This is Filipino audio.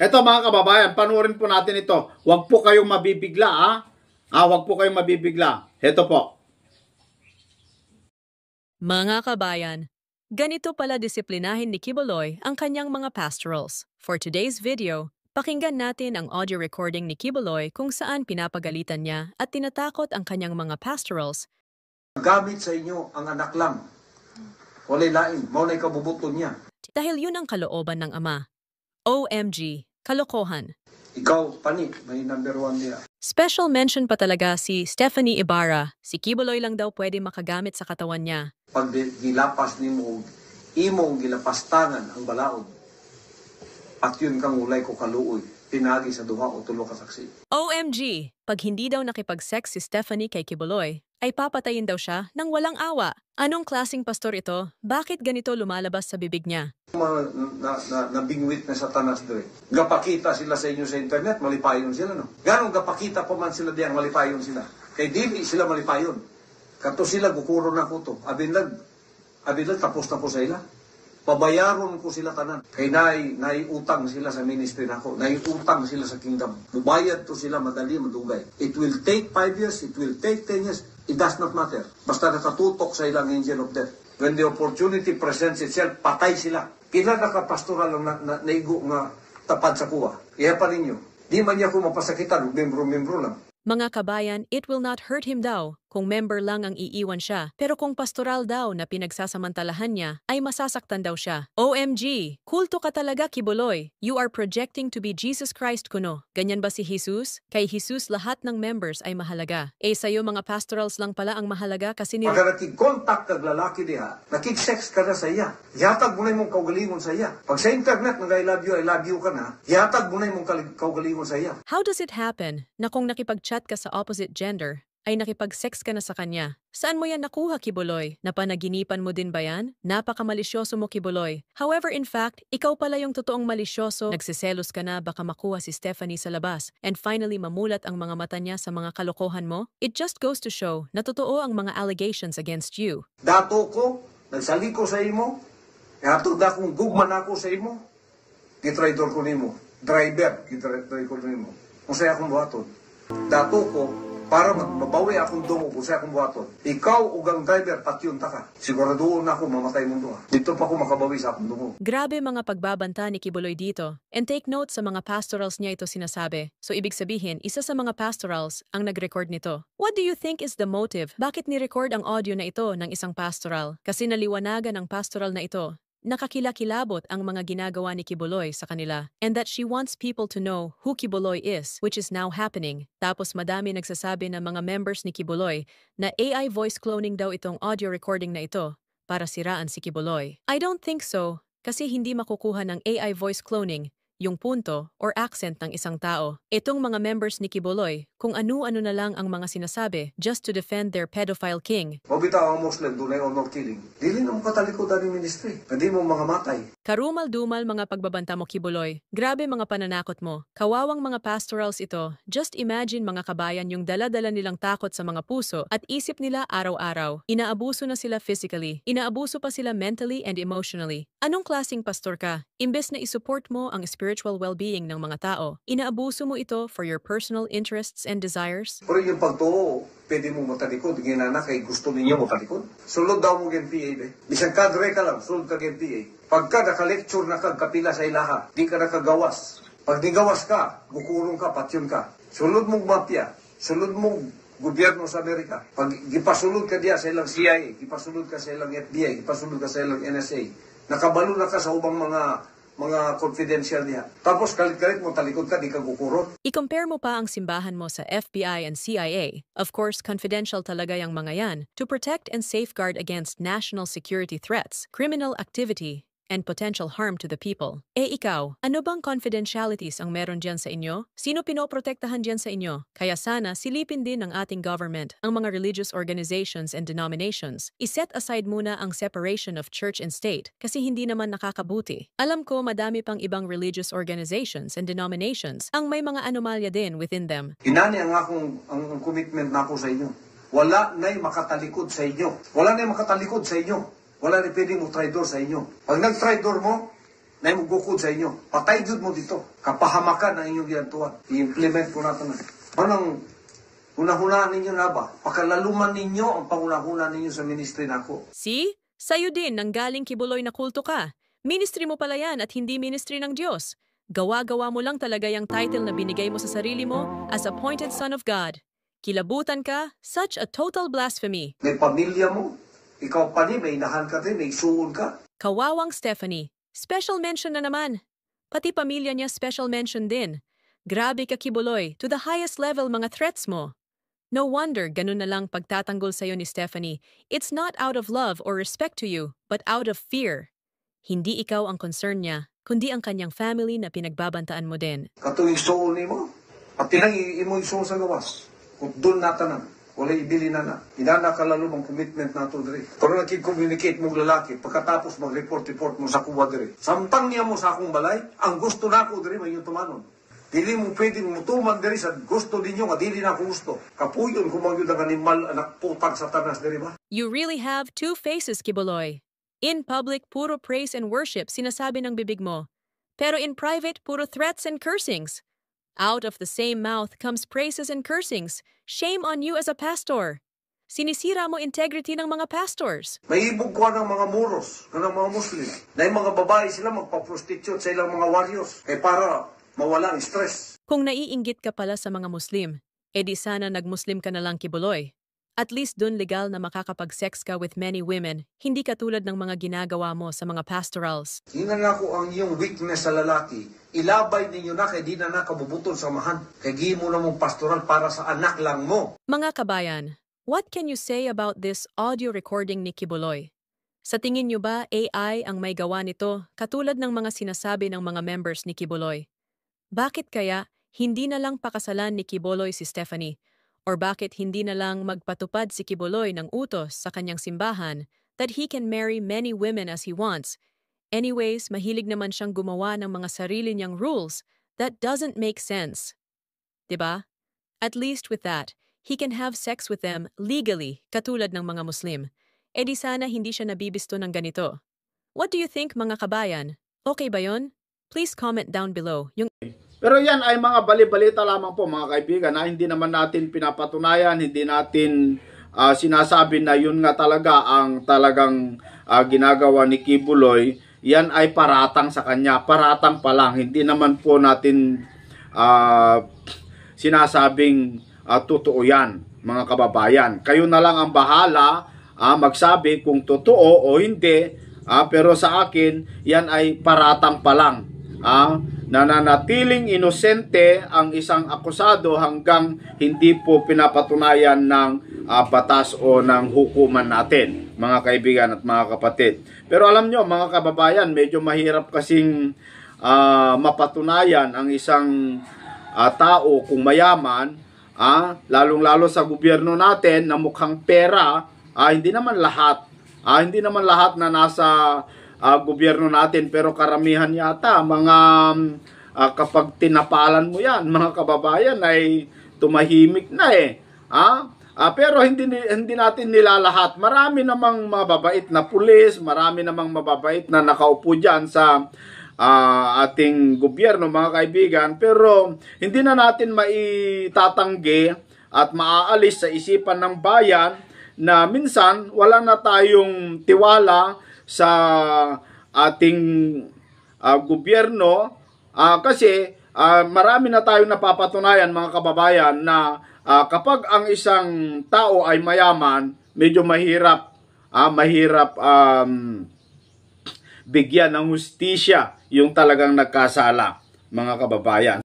Eto mga kababayan, panoorin po natin ito. Huwag po kayong mabibigla, ha? Huwag po kayong mabibigla. Ito po. Mga kabayan, ganito pala disiplinahin ni Kibuloy ang kanyang mga pastorals. For today's video, pakinggan natin ang audio recording ni Kibuloy kung saan pinapagalitan niya at tinatakot ang kanyang mga pastorals. Gamit sa inyo ang anak lang. Walay lain, maunay kabubuton niya. Dahil yun ang kalooban ng ama. OMG, kalokohan. Ikaw, pani, may number 1 niya. Special mention pa talaga si Stephanie Ibarra. Si Kibuloy lang daw pwede makagamit sa katawan niya. Pag gilapas ni mo, imong gilapastangan ang balaod. At yun kang ulay ko kaluoy. Pinagi sa duha o tulo ka saksi. OMG, pag hindi daw nakipag-sex si Stephanie kay Kibuloy, ay papatayin daw siya ng walang awa. Anong klaseng pastor ito? Bakit ganito lumalabas sa bibig niya? Nabingwit na satanas doon. Gapakita sila sa inyo sa internet, malipayon sila, no? Ganong gapakita pa man sila diyang malipayon sila. Kay dili sila malipayon. Kato sila, gukuro na ko to. Abinlag, tapos na ko sa ila. Pabayaron ko sila tanan. Kay naiutang sila sa ministry nako. Naiutang sila sa kingdom. Mubayad to sila madali, madugay. It will take 5 years, it will take 10 years. It does not matter. Basta nakatutok sa ilang angel of death. When the opportunity presents itself, patay sila. Kila nakapastoral lang naigo nga tapad sa kuwa. Iya pa ninyo. Di man niya ko mapasakitan, membro-membro lang. Mga kabayan, it will not hurt him daw kung member lang ang iiwan siya. Pero kung pastoral daw na pinagsasamantalahan niya, ay masasaktan daw siya. OMG! Kulto ka talaga, Kibuloy. You are projecting to be Jesus Christ kuno. Ganyan ba si Jesus? Kay Jesus lahat ng members ay mahalaga. Sa'yo mga pastorals lang pala ang mahalaga kasi ni... Pag nakig-contact kag lalaki diha, nakig-sex ka na sa iya. Yatag mo na mong kaugalingon sa iya. Pag sa internet nag I love you ka na, yatag mo na mong kaugalingon sa iya. How does it happen na kung nakipag-chat ka sa opposite gender, ay nakipag-sex ka na sa kanya? Saan mo yan nakuha, Kibuloy? Napanaginipan mo din ba yan? Napakamalisyoso mo, Kibuloy. However, in fact, ikaw pala yung totoong malisyoso. Nagsiselos ka na baka makuha si Stephanie sa labas. And finally, mamulat ang mga mata niya sa mga kalokohan mo? It just goes to show na totoo ang mga allegations against you. Dato ko, nagsali ko sa imo, hatod na kong gugman ako sa imo, gitraidor ko nimo. Driver, gitraidor ko nimo. Kung sa'yo akong buhaton. Dato ko, para mabawi akong dungo kung sa'yo akong buhaton. Ikaw ugang driver, patyon ta ka. Siguraduon na ako mamatay mong duha. Dito pa ako makabawi sa akong dungo. Grabe mga pagbabanta ni Kibuloy dito. And take note sa mga pastorals niya ito sinasabi. So ibig sabihin, isa sa mga pastorals ang nag-record nito. What do you think is the motive? Bakit ni-record ang audio na ito ng isang pastoral? Kasi naliwanagan ang pastoral na ito. Nakakilakilabot ang mga ginagawa ni Kibuloy sa kanila and that she wants people to know who Kibuloy is, which is now happening. Tapos madami nagsasabi ng mga members ni Kibuloy na AI voice cloning daw itong audio recording na ito para siraan si Kibuloy. I don't think so, kasi hindi makukuha ng AI voice cloning yung punto or accent ng isang tao. Itong mga members ni Kibuloy, kung ano-ano na lang ang mga sinasabi just to defend their pedophile king. Mabitaw ang Muslim, dunay honor killing. Dili na mo katalikod ang ministry. Hindi mo mga matay. Karumal-dumal mga pagbabanta mo, Kibuloy. Grabe mga pananakot mo. Kawawang mga pastorals ito. Just imagine mga kabayan yung dala-dala nilang takot sa mga puso at isip nila araw-araw. Inaabuso na sila physically. Inaabuso pa sila mentally and emotionally. Anong klaseng pastor ka? Imbes na isupport mo ang spiritual well-being ng mga tao, inaabuso mo ito for your personal interests and desires? Pero yung pagtuo, pwede mo matalikod. Ginana kay gusto ninyo matalikod. Sulod daw mo GNPA, be. Bisang kadre ka lang, sulod ka GNPA. Pagka naka-lecture na kagkapila sa ilaha, di ka nakagawas. Pag di gawas ka, bukurong ka, patyon ka. Sulod mong mafia, sulod mong gobyerno sa Amerika. Pag gipasulod ka diya sa ilang CIA, gipasulod ka sa ilang FBI, gipasulod ka sa ilang NSA, nakabalo na ka sa ubang mga confidential niya. Tapos kalit-kalit mo talikod ka, di ka gukurot. I-compare mo pa ang simbahan mo sa FBI and CIA. Of course, confidential talaga yung mga yan to protect and safeguard against national security threats, criminal activity, and potential harm to the people. Ikaw, ano bang confidentialities ang meron dyan sa inyo? Sino pinoprotektahan dyan sa inyo? Kaya sana silipin din ng ating government ang mga religious organizations and denominations. I-set aside muna ang separation of church and state kasi hindi naman nakakabuti. Alam ko madami pang ibang religious organizations and denominations ang may mga anomalya din within them. Inani ang commitment na ako sa inyo. Wala na'y makatalikod sa inyo. Wala na'y makatalikod sa inyo. Wala na pwedeng mo traidor sa inyo. Pag nag-traidor mo, na magukod sa inyo. Patay jud mo dito. Kapahamakan ang inyong giantuan. I-implement ko natin na. Anong hunahunaan ninyo na ba? Pakalaluman ninyo ang pangunahuna ninyo sa ministry nako. See? Sa'yo din nang galing Kibuloy na kulto ka. Ministry mo pala yan at hindi ministry ng Diyos. Gawa-gawa mo lang talaga yung title na binigay mo sa sarili mo as appointed son of God. Kilabutan ka, such a total blasphemy. May pamilya mo. Ikaw pa may inahan ka din, may suon ka. Kawawang Stephanie, special mention na naman. Pati pamilya niya special mention din. Grabe ka Kibuloy, to the highest level mga threats mo. No wonder ganun na lang pagtatanggol sa'yo ni Stephanie. It's not out of love or respect to you, but out of fear. Hindi ikaw ang concern niya, kundi ang kanyang family na pinagbabantaan mo din. Katuwing suon ni mo. Pati nang imo'y suon sa gawas. Kung doon natanan. Wala ibili na. Inana ka lalo ang commitment nato diri. Pero nagki-communicate mong lalaki, pagkatapos mag-report mo sa kuwa diri. Samtang niya mo sa akong balay, ang gusto nako diri may yung tumanon. Dili mo pwedeng mutuman diri sa gusto ninyo nga dili na ako gusto. Kapuyon kung magyud ang animal anak putang satanas diri ba? You really have two faces, Kibuloy. In public, puro praise and worship sinasabi ng bibig mo. Pero in private, puro threats and cursings. Out of the same mouth comes praises and cursings. Shame on you as a pastor. Sinisira mo integrity ng mga pastors. Mahibog ko ng mga muros, ng mga Muslim. Na yung mga babae sila magpa-prostitute sa ilang mga warriors. Kaya para mawala ang stress. Kung naiinggit ka pala sa mga Muslim, edi sana nag-Muslim ka na lang Kibuloy. At least dun legal na makakapag-sex ka with many women, hindi katulad ng mga ginagawa mo sa mga pastorals. Hinan ako ang iyong weakness sa lalaki. Ilabay ninyo na kay di na nakabubuton sa mahan. Kay gi mo na mong pastoral para sa anak lang mo. Mga kabayan, what can you say about this audio recording ni Kibuloy? Sa tingin niyo ba AI ang may gawa nito katulad ng mga sinasabi ng mga members ni Kibuloy? Bakit kaya hindi na lang pakasalan ni Kibuloy si Stephanie? Or bakit hindi na lang magpatupad si Kibuloy ng utos sa kanyang simbahan that he can marry many women as he wants? Anyways, mahilig naman siyang gumawa ng mga sarili niyang rules that doesn't make sense. Diba? At least with that, he can have sex with them legally katulad ng mga Muslim. E di sana hindi siya nabibisto ng ganito. What do you think mga kabayan? Okay ba yon? Please comment down below. Pero yan ay mga bali-balita lamang po mga kaibigan na hindi naman natin pinapatunayan, hindi natin sinasabi na yun nga talaga ang talagang ginagawa ni Kibuloy. Yan ay paratang sa kanya, paratang pa lang. Hindi naman po natin sinasabing totoo yan mga kababayan. Kayo na lang ang bahala magsabi kung totoo o hindi. Pero sa akin, yan ay paratang pa lang. Nananatiling inosente ang isang akusado hanggang hindi po pinapatunayan ng batas o ng hukuman natin, mga kaibigan at mga kapatid. Pero alam nyo, mga kababayan, medyo mahirap kasing mapatunayan ang isang tao kung mayaman, lalong-lalo sa gobyerno natin na mukhang pera, hindi naman lahat na nasa gobyerno natin, pero karamihan yata mga kapag tinapalan mo yan mga kababayan ay tumahimik na pero hindi natin nilalahat. Marami namang mababait na pulis, marami namang mababait na nakaupo dyan sa ating gobyerno mga kaibigan, pero hindi na natin maitatanggi at maaalis sa isipan ng bayan na minsan wala na tayong tiwala sa ating gobyerno kasi marami na tayong napapatunayan mga kababayan na kapag ang isang tao ay mayaman, medyo mahirap bigyan ng hustisya yung talagang nagkasala mga kababayan.